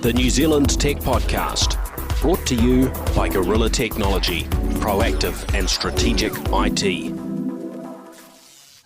the New Zealand Tech Podcast, brought to you by Gorilla Technology, proactive and strategic IT.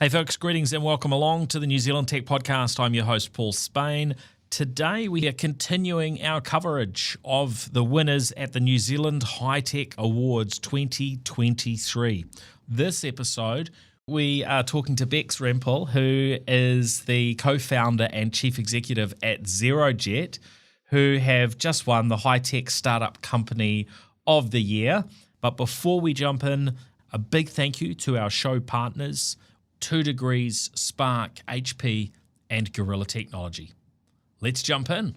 Hey folks, greetings and welcome along to the New Zealand Tech Podcast. I'm your host, Paul Spain. Today we are continuing our coverage of the winners at the New Zealand High Tech Awards 2023. This episode, we are talking to Bex Rempel, who is the co-founder and chief executive at ZeroJet, who have just won the High Tech Startup Company of the Year. But before we jump in, a big thank you to our show partners, 2 Degrees, Spark, HP, and Gorilla Technology. Let's jump in.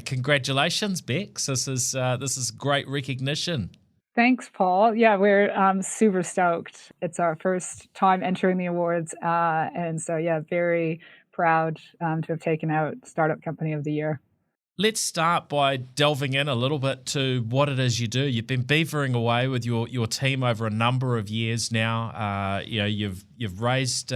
Congratulations, Bex. This is great recognition. Thanks, Paul. Yeah, we're super stoked. It's our first time entering the awards, and so very proud to have taken out Startup Company of the Year. Let's start by delving in a little bit to what it is you do. You've been beavering away with your team over a number of years now. You've raised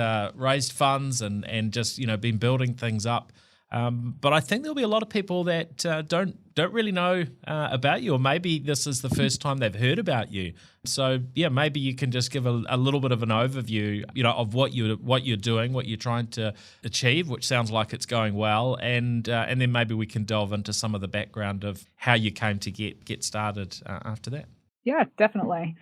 funds and just been building things up. But I think there'll be a lot of people that don't really know about you, or maybe this is the first time they've heard about you. So maybe you can just give a little bit of an overview, of what you're doing, what you're trying to achieve, which sounds like it's going well, and then maybe we can delve into some of the background of how you came to get started after that. Yeah, definitely.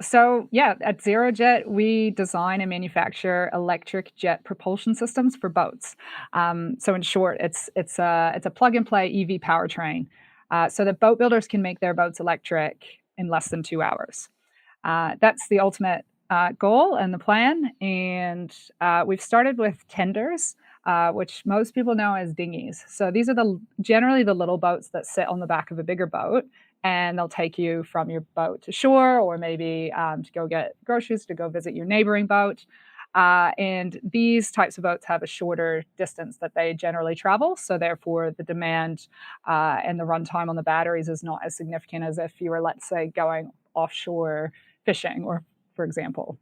So at ZeroJet, we design and manufacture electric jet propulsion systems for boats. So in short, it's a plug-and-play EV powertrain, so that boat builders can make their boats electric in less than 2 hours. That's the ultimate goal and the plan. And we've started with tenders, which most people know as dinghies. So these are generally the little boats that sit on the back of a bigger boat, and they'll take you from your boat to shore, or maybe to go get groceries, to go visit your neighboring boat. And these types of boats have a shorter distance that they generally travel. So therefore, the demand and the runtime on the batteries is not as significant as if you were, let's say, going offshore fishing, or for example.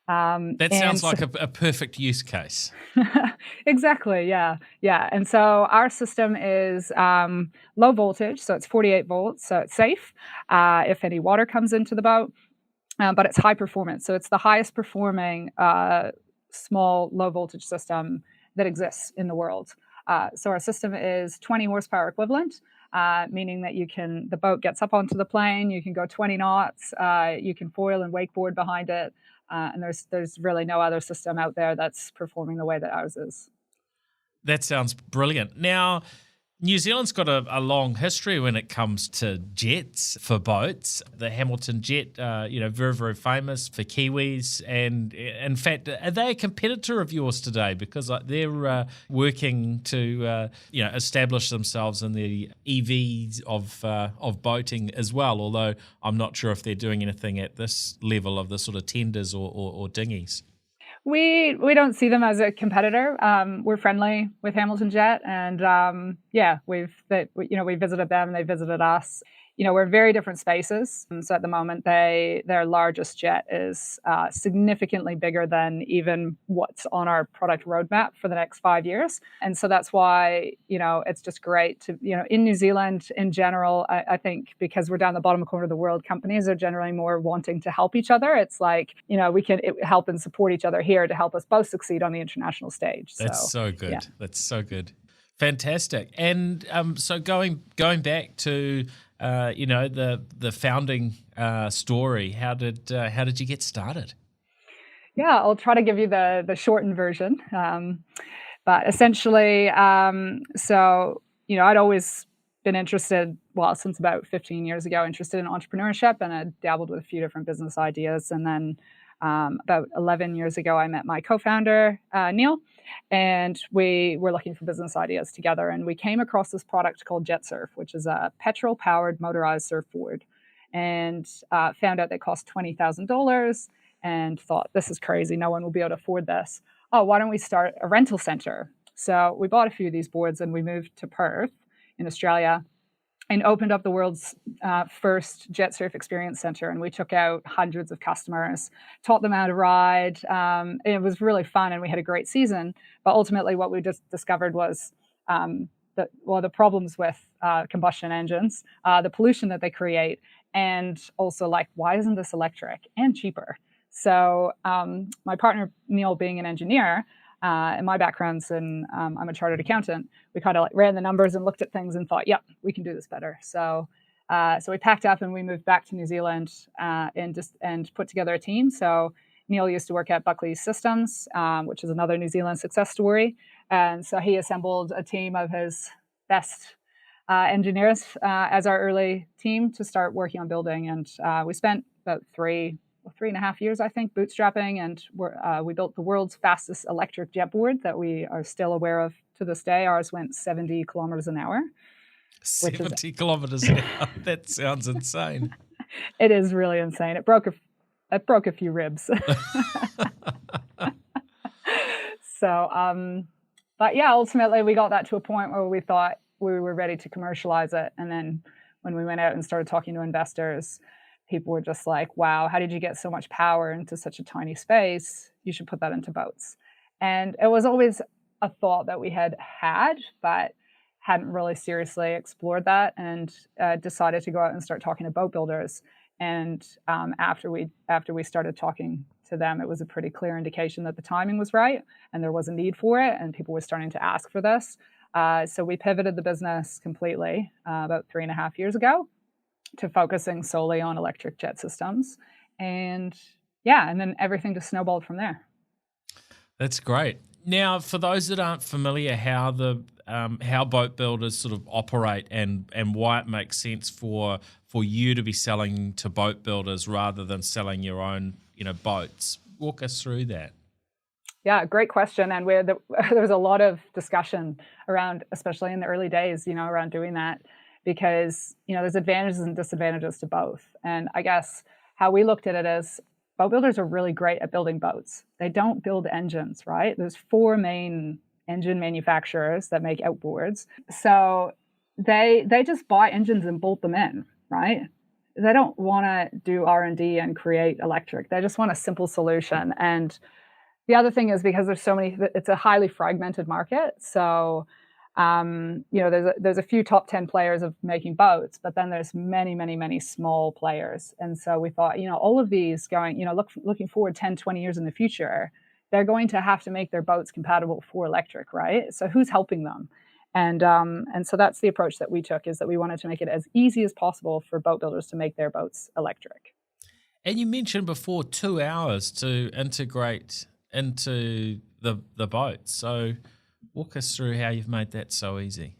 That sounds like a perfect use case. Exactly, yeah. And so our system is low voltage, so it's 48 volts, so it's safe if any water comes into the boat, but it's high performance. So it's the highest performing small low voltage system that exists in the world. So our system is 20 horsepower equivalent, meaning that the boat gets up onto the plane, you can go 20 knots, you can foil and wakeboard behind it. And there's really no other system out there that's performing the way that ours is. That sounds brilliant. Now, New Zealand's got a long history when it comes to jets for boats. The Hamilton jet, very, very famous for Kiwis. And in fact, are they a competitor of yours today? Because they're working to, establish themselves in the EVs of boating as well. Although I'm not sure if they're doing anything at this level of the sort of tenders or dinghies. We don't see them as a competitor. We're friendly with Hamilton Jet, and we visited them and they visited us. We're in very different spaces. And so at the moment, their largest jet is significantly bigger than even what's on our product roadmap for the next 5 years. And so that's why, it's just great to, in New Zealand in general, I think because we're down the bottom corner of the world, companies are generally more wanting to help each other. It's like, we can help and support each other here to help us both succeed on the international stage. That's so good. Yeah. That's so good. Fantastic. And so going back to the founding story, how did you get started? Yeah, I'll try to give you the shortened version. But essentially, I'd always been interested, since about 15 years ago, interested in entrepreneurship, and I dabbled with a few different business ideas. And then about 11 years ago, I met my co-founder, Neil, and we were looking for business ideas together. And we came across this product called JetSurf, which is a petrol-powered motorized surfboard, and found out they cost $20,000 and thought, this is crazy. No one will be able to afford this. Oh, why don't we start a rental center? So we bought a few of these boards and we moved to Perth in Australia and opened up the world's first jet surf experience center. And we took out hundreds of customers, taught them how to ride. It was really fun and we had a great season. But ultimately what we just discovered was the the problems with combustion engines, the pollution that they create, and also like, why isn't this electric and cheaper? So my partner Neil, being an engineer, and my background's in I'm a chartered accountant. We kind of like ran the numbers and looked at things and thought, yep, we can do this better. So we packed up and we moved back to New Zealand and put together a team. So Neil used to work at Buckley Systems, which is another New Zealand success story. And so he assembled a team of his best engineers as our early team to start working on building. And we spent about 3.5 years, I think, bootstrapping. And we built the world's fastest electric jet board that we are still aware of to this day. Ours went 70 kilometers an hour. 70 kilometers an hour. That sounds insane. It is really insane. It broke a few ribs. So, but yeah, ultimately we got that to a point where we thought we were ready to commercialize it. And then when we went out and started talking to investors, people were just like, wow, how did you get so much power into such a tiny space? You should put that into boats. And it was always a thought that we had, but hadn't really seriously explored that, and decided to go out and start talking to boat builders. And after we started talking to them, it was a pretty clear indication that the timing was right and there was a need for it, and people were starting to ask for this. So we pivoted the business completely about 3.5 years ago to focusing solely on electric jet systems. And then everything just snowballed from there. That's great. Now, for those that aren't familiar, how boat builders sort of operate and why it makes sense for you to be selling to boat builders rather than selling your own, boats. Walk us through that. Yeah, great question. And there was a lot of discussion around, especially in the early days, around doing that, because, there's advantages and disadvantages to both. And I guess how we looked at it is, boat builders are really great at building boats. They don't build engines, right? There's 4 main engine manufacturers that make outboards. So they just buy engines and bolt them in, right? They don't want to do R&D and create electric. They just want a simple solution. And the other thing is, because there's so many, it's a highly fragmented market. So there's a few top 10 players of making boats, but then there's many, many, many small players. And so we thought, all of these going, looking forward 10, 20 years in the future, they're going to have to make their boats compatible for electric, right? So who's helping them? And so that's the approach that we took, is that we wanted to make it as easy as possible for boat builders to make their boats electric. And you mentioned before 2 hours to integrate into the boat. So walk us through how you've made that so easy.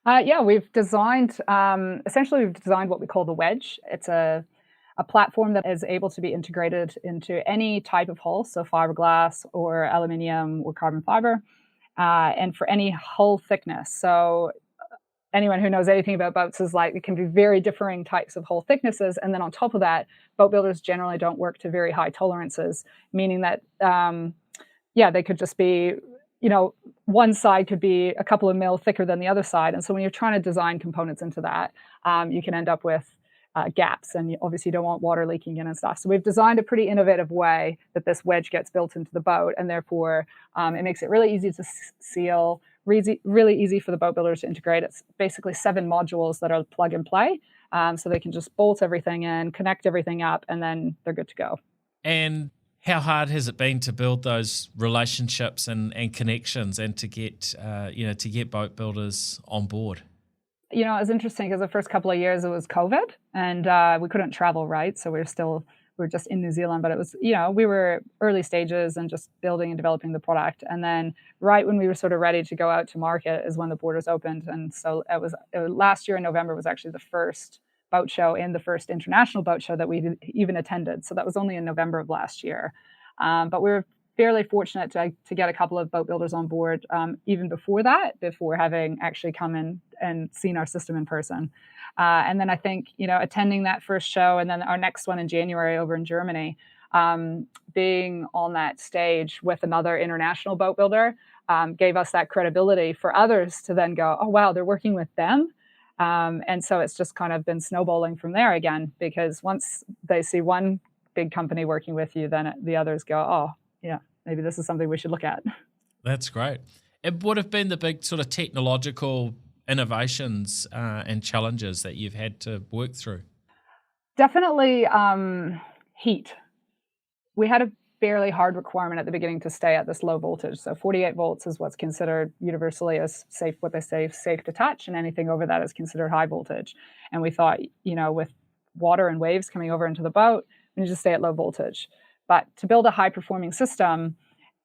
We've designed, we've designed what we call the wedge. It's a platform that is able to be integrated into any type of hull, so fiberglass or aluminium or carbon fiber, and for any hull thickness. So anyone who knows anything about boats is like, it can be very differing types of hull thicknesses. And then on top of that, boat builders generally don't work to very high tolerances, meaning that, they could just be, one side could be a couple of mil thicker than the other side. And so when you're trying to design components into that, you can end up with gaps, and you obviously don't want water leaking in and stuff. So we've designed a pretty innovative way that this wedge gets built into the boat, and therefore it makes it really easy to seal, really easy for the boat builders to integrate. It's basically 7 modules that are plug and play, so they can just bolt everything in, connect everything up, and then they're good to go. And how hard has it been to build those relationships and connections, and to get boat builders on board? It was interesting because the first couple of years it was COVID, and we couldn't travel, right? So we were just in New Zealand, but it was, we were early stages and just building and developing the product. And then right when we were sort of ready to go out to market is when the borders opened. And so it was last year in November was actually the first boat show and the first international boat show that we even attended. So that was only in November of last year. But we were fairly fortunate to get a couple of boat builders on board even before having actually come in and seen our system in person. And then I think, attending that first show and then our next one in January over in Germany, being on that stage with another international boat builder gave us that credibility for others to then go, oh, wow, they're working with them. And so it's just kind of been snowballing from there again, because once they see one big company working with you, then the others go, oh, yeah, maybe this is something we should look at. That's great. It would have been the big sort of technological innovations and challenges that you've had to work through. Definitely heat. We had a fairly hard requirement at the beginning to stay at this low voltage. So 48 volts is what's considered universally as safe, what they say, safe to touch, and anything over that is considered high voltage. And we thought, with water and waves coming over into the boat, we need to stay at low voltage. But to build a high performing system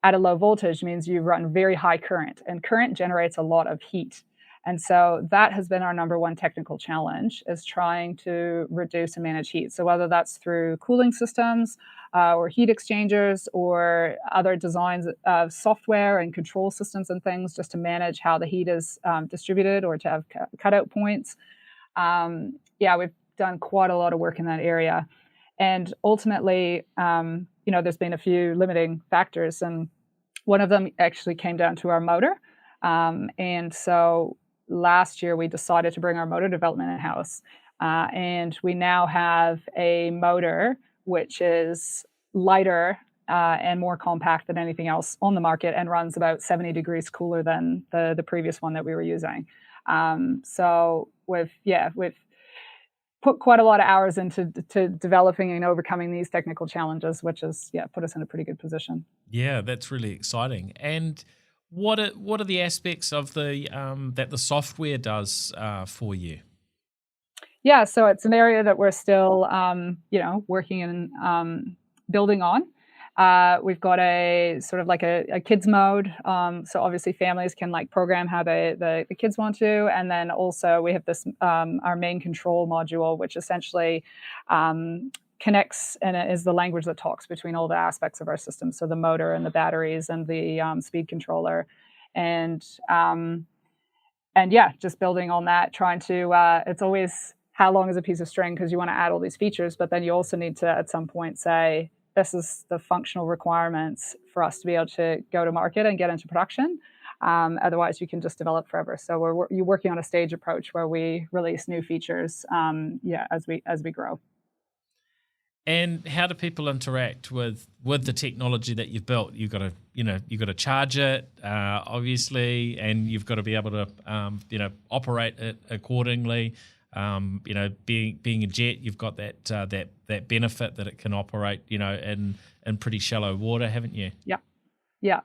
at a low voltage means you run very high current, and current generates a lot of heat. And so that has been our number one technical challenge, is trying to reduce and manage heat. So whether that's through cooling systems or heat exchangers or other designs of software and control systems and things just to manage how the heat is distributed or to have cutout points. We've done quite a lot of work in that area. And ultimately, there's been a few limiting factors. And one of them actually came down to our motor. And so last year, we decided to bring our motor development in-house. And we now have a motor which is lighter and more compact than anything else on the market and runs about 70 degrees cooler than the previous one that we were using. So we've put quite a lot of hours into developing and overcoming these technical challenges, which has put us in a pretty good position. Yeah, that's really exciting. And what are the aspects of the that the software does for you? Yeah, so it's an area that we're still, working and building on. We've got a sort of like a kids mode. So obviously families can program how the kids want to. And then also we have this, our main control module, which essentially connects and is the language that talks between all the aspects of our system. So the motor and the batteries and the speed controller. And just building on that, trying to, it's always how long is a piece of string, because you want to add all these features, but then you also need to at some point say, this is the functional requirements for us to be able to go to market and get into production. Otherwise, you can just develop forever. So you're working on a stage approach where we release new features, as we grow. And how do people interact with the technology that you've built? You've got to charge it, obviously, and you've got to be able to operate it accordingly. Being a jet, you've got that benefit that it can operate, in pretty shallow water, haven't you? Yeah.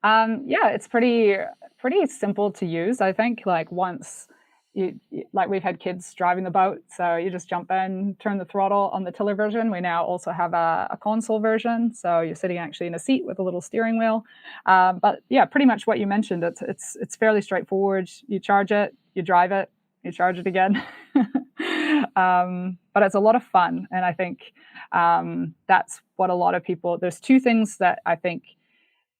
It's pretty simple to use. I think once we've had kids driving the boat, so you just jump in, turn the throttle on the tiller version. We now also have a console version, so you're sitting actually in a seat with a little steering wheel. But pretty much what you mentioned. It's fairly straightforward. You charge it, you drive it, you charge it again. But it's a lot of fun. And I think that's what a lot of people, there's two things that I think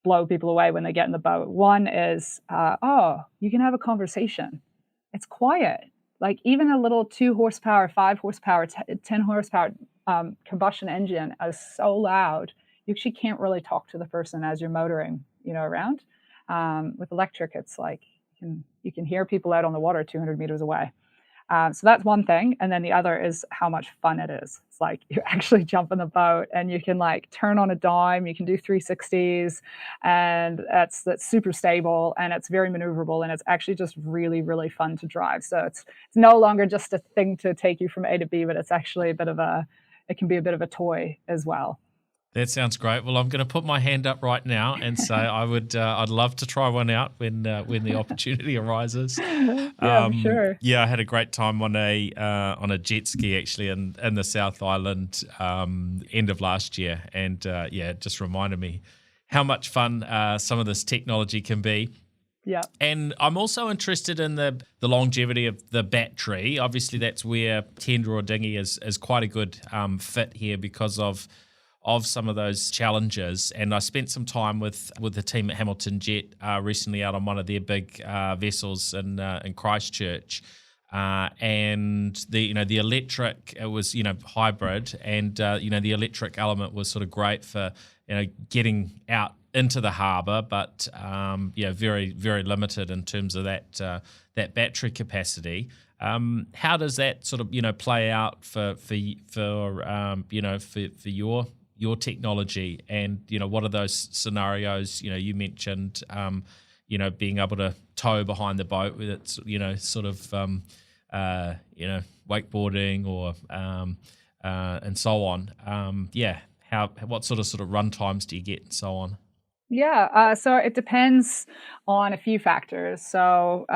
blow people away when they get in the boat. One is, you can have a conversation. It's quiet. Even a little 2 horsepower, 5 horsepower, 10 horsepower combustion engine is so loud, you actually can't really talk to the person as you're motoring, around. With electric, it's you can hear people out on the water 200 meters away. So that's one thing. And then the other is how much fun it is. It's you actually jump in the boat and you can turn on a dime, you can do 360s, and that's super stable and it's very maneuverable and it's actually just really, really fun to drive. So it's no longer just a thing to take you from A to B, but it's actually it can be a bit of a toy as well. That sounds great. Well, I'm going to put my hand up right now and say I'd love to try one out when the opportunity arises. Sure. Yeah, I had a great time on a jet ski actually in the South Island end of last year, and it just reminded me how much fun some of this technology can be. Yeah. And I'm also interested in the longevity of the battery. Obviously, that's where tender or dinghy is quite a good fit here because of some of those challenges. And I spent some time with the team at Hamilton Jet recently out on one of their big vessels in Christchurch. And the electric, it was hybrid, and the electric element was sort of great for getting out into the harbour, but very, very limited in terms of that battery capacity. How does that sort of play out for your technology, and what are those scenarios? You mentioned being able to tow behind the boat with its, sort of, wakeboarding or and so on. What sort of run times do you get and so on? Yeah, so it depends on a few factors. So,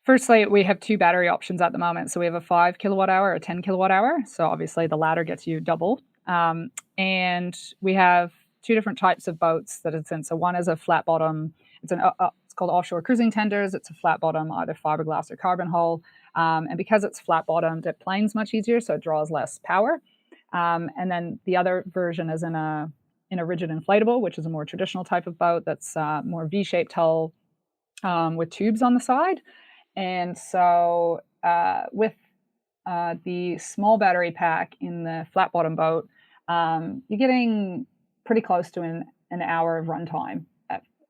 firstly, we have two battery options at the moment. So we have a 5 kilowatt hour or a 10 kilowatt hour. So obviously the latter gets you double. And we have two different types of boats that it's in. So one is a flat bottom. It's called offshore cruising tenders. It's a flat bottom, either fiberglass or carbon hull. And because it's flat bottomed, it planes much easier, so it draws less power. And then the other version is in a rigid inflatable, which is a more traditional type of boat that's more V-shaped hull with tubes on the side. And so with the small battery pack in the flat bottom boat, you're getting pretty close to an hour of runtime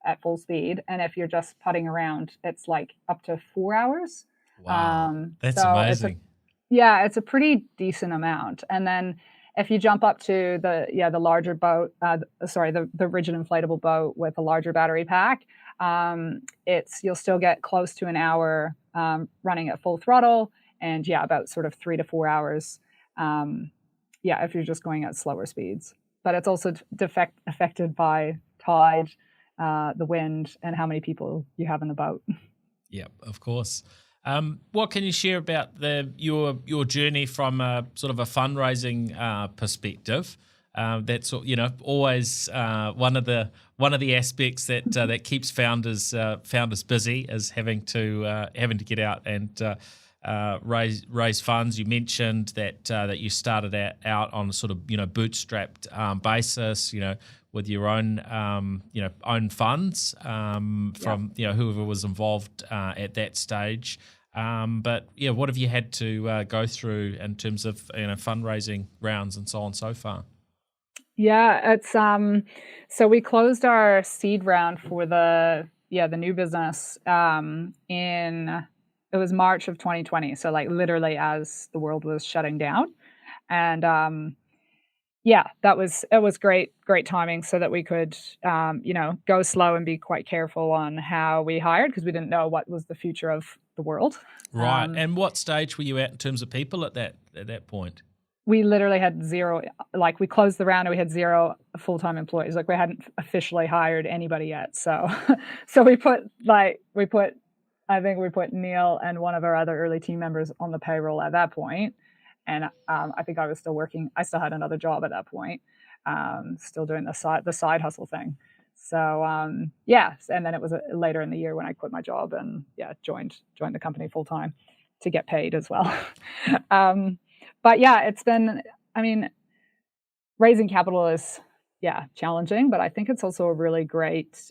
at full speed. And if you're just putting around, it's like up to 4 hours. Wow, that's so amazing. It's a pretty decent amount. And then if you jump up to the larger boat, the rigid inflatable boat with a larger battery pack, you'll still get close to an hour running at full throttle, and about sort of 3 to 4 hours. If you're just going at slower speeds, but it's also affected by tide, the wind, and how many people you have in the boat. Yeah, of course. What can you share about your journey from a sort of a fundraising perspective? That's always one of the aspects that keeps founders busy, is having to get out and raise funds. You mentioned that you started out on a sort of bootstrapped basis, with your own own funds from whoever was involved at that stage. But what have you had to go through in terms of fundraising rounds and so on so far? Yeah, it's so we closed our seed round for the new business it was March of 2020, so like literally as the world was shutting down. And it was great timing, so that we could go slow and be quite careful on how we hired, because we didn't know what was the future of the world. Right. And what stage were you at in terms of people at that point? We literally had zero. Like, we closed the round and we had zero full-time employees. Like, we hadn't officially hired anybody yet. So we put I think we put Neil and one of our other early team members on the payroll at that point. And I think I was still working. I still had another job at that point, still doing the side hustle thing. So and then it was later in the year when I quit my job and joined the company full time to get paid as well. But it's been, raising capital is challenging, but I think it's also a really great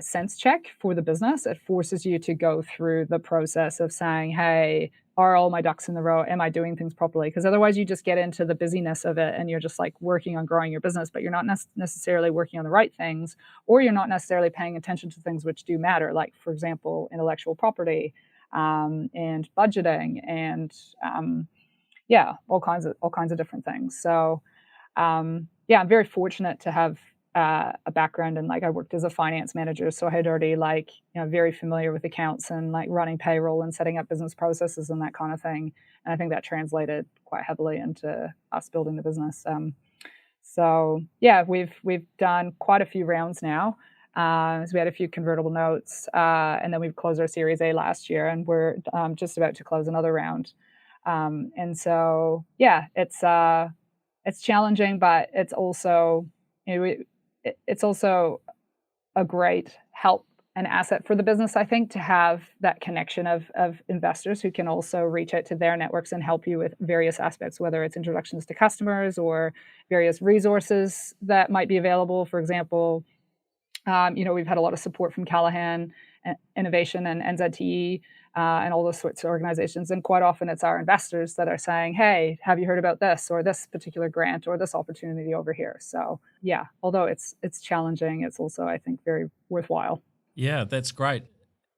sense check for the business. It forces you to go through the process of saying, hey, are all my ducks in the row? Am I doing things properly? Because otherwise you just get into the busyness of it and you're just like working on growing your business, but you're not necessarily working on the right things, or you're not necessarily paying attention to things which do matter, like, for example, intellectual property and budgeting and all kinds of different things. So I'm very fortunate to have a background in, like, I worked as a finance manager, so I had already very familiar with accounts and like running payroll and setting up business processes and that kind of thing. And I think that translated quite heavily into us building the business. We've done quite a few rounds now. So we had a few convertible notes, and then we've closed our Series A last year, and we're just about to close another round. It's challenging, but it's also, it's also a great help and asset for the business, I think, to have that connection of investors who can also reach out to their networks and help you with various aspects, whether it's introductions to customers or various resources that might be available. For example, we've had a lot of support from Callahan Innovation and NZTE and all those sorts of organizations. And quite often it's our investors that are saying, hey, have you heard about this or this particular grant or this opportunity over here? So although it's challenging, it's also, I think, very worthwhile. Yeah, that's great.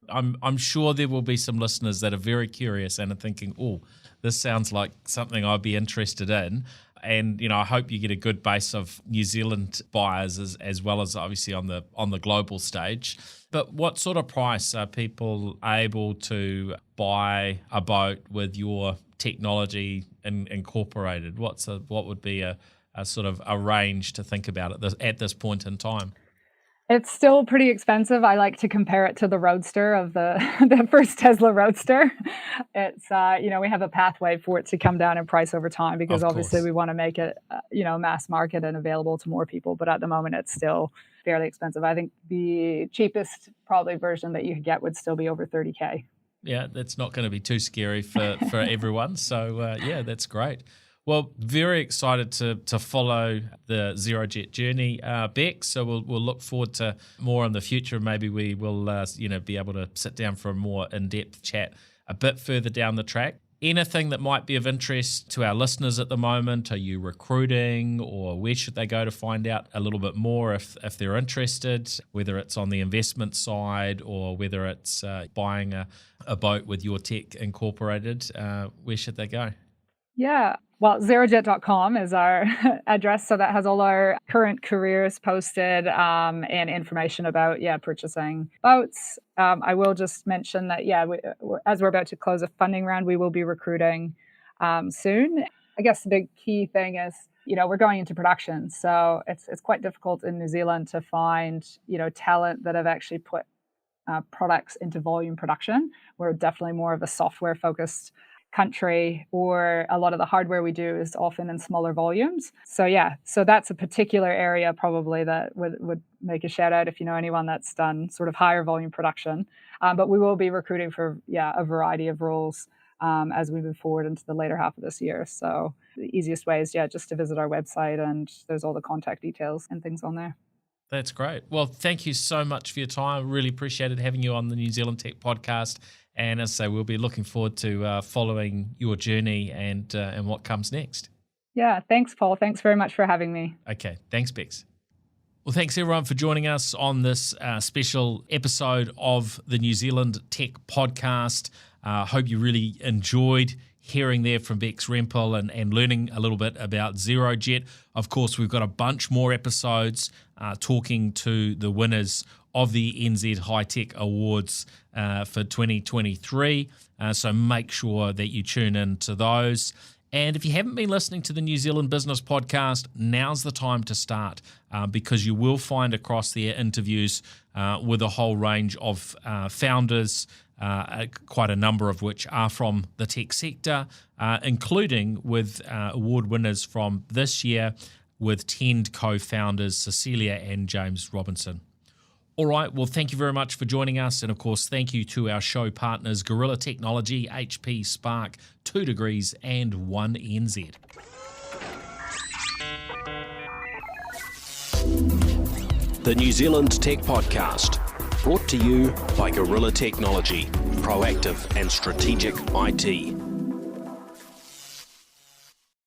I'm sure there will be some listeners that are very curious and are thinking, oh, this sounds like something I'd be interested in. And, I hope you get a good base of New Zealand buyers as well as obviously on the global stage. But what sort of price are people able to buy a boat with your technology incorporated? What would be a sort of a range to think about at this point in time? It's still pretty expensive. I like to compare it to the Roadster of the first Tesla Roadster. It's, we have a pathway for it to come down in price over time because obviously we want to make it, mass market and available to more people. But at the moment, it's still fairly expensive. I think the cheapest probably version that you could get would still be over $30K. Yeah, that's not going to be too scary for everyone. So, that's great. Well, very excited to follow the ZeroJet journey, Beck. So we'll look forward to more in the future. Maybe we will, be able to sit down for a more in-depth chat a bit further down the track. Anything that might be of interest to our listeners at the moment? Are you recruiting, or where should they go to find out a little bit more if they're interested? Whether it's on the investment side or whether it's buying a boat with your tech incorporated, where should they go? Yeah. Well, ZeroJet.com is our address. So that has all our current careers posted and information about, purchasing boats. I will just mention that, as we're about to close a funding round, we will be recruiting soon. I guess the big key thing is, we're going into production. So it's quite difficult in New Zealand to find, talent that have actually put products into volume production. We're definitely more of a software focused country, or a lot of the hardware we do is often in smaller volumes. So that's a particular area probably that would make a shout out if you know anyone that's done sort of higher volume production. But we will be recruiting for a variety of roles as we move forward into the later half of this year. So the easiest way is just to visit our website, and there's all the contact details and things on there. That's great. Well, thank you so much for your time. Really appreciated having you on the New Zealand Tech Podcast. And as I say, we'll be looking forward to following your journey and what comes next. Yeah, thanks, Paul. Thanks very much for having me. Okay, thanks, Bex. Well, thanks everyone for joining us on this special episode of the New Zealand Tech Podcast. Hope you really enjoyed hearing there from Bex Rempel and learning a little bit about ZeroJet. Of course, we've got a bunch more episodes talking to the winners of the NZ High Tech Awards for 2023. So make sure that you tune in to those. And if you haven't been listening to the New Zealand Business Podcast, now's the time to start because you will find across there interviews with a whole range of founders, quite a number of which are from the tech sector, including with award winners from this year with Tend co-founders Cecilia and James Robinson. All right, well, thank you very much for joining us. And of course, thank you to our show partners, Gorilla Technology, HP Spark, 2 Degrees, and 1NZ. The New Zealand Tech Podcast, brought to you by Gorilla Technology, proactive and strategic IT.